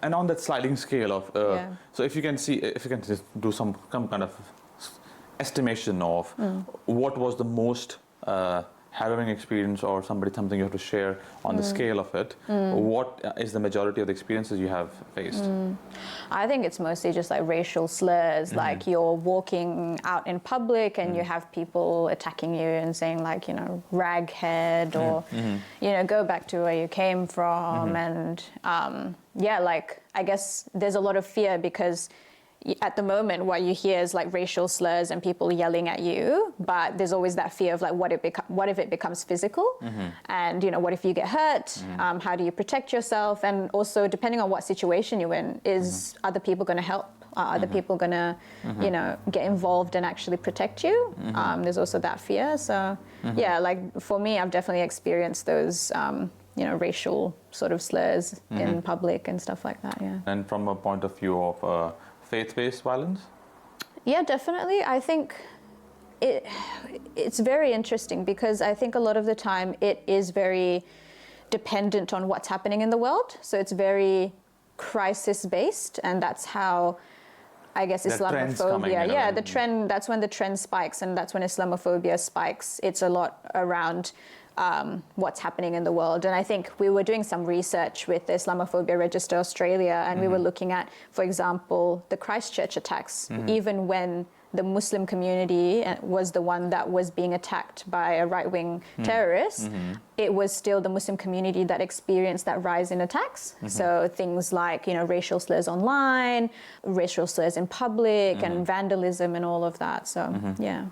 And on that sliding scale of, so if you can just do some kind of estimation of what was the most harrowing experience or something you have to share on the scale of it, what is the majority of the experiences you have faced? I think it's mostly just like racial slurs, like you're walking out in public and you have people attacking you and saying like, you know, raghead or, you know, go back to where you came from. And like, I guess there's a lot of fear because at the moment what you hear is like racial slurs and people yelling at you, but there's always that fear of like what if it becomes physical, and you know, what if you get hurt, how do you protect yourself, and also depending on what situation you're in, is other people going to help, are other people going to you know, get involved and actually protect you. There's also that fear. So like for me, I've definitely experienced those you know, racial sort of slurs in public and stuff like that. And from a point of view of faith-based violence? Yeah, definitely. I think it's very interesting because I think a lot of the time it is very dependent on what's happening in the world. So it's very crisis-based, and that's how, I guess, Islamophobia, the trend, that's when the trend spikes, and that's when Islamophobia spikes. It's a lot around what's happening in the world. And I think we were doing some research with the Islamophobia Register Australia, and we were looking at, for example, the Christchurch attacks. Even when the Muslim community was the one that was being attacked by a right-wing terrorist, it was still the Muslim community that experienced that rise in attacks. So things like, you know, racial slurs online, racial slurs in public, and vandalism and all of that. So, yeah.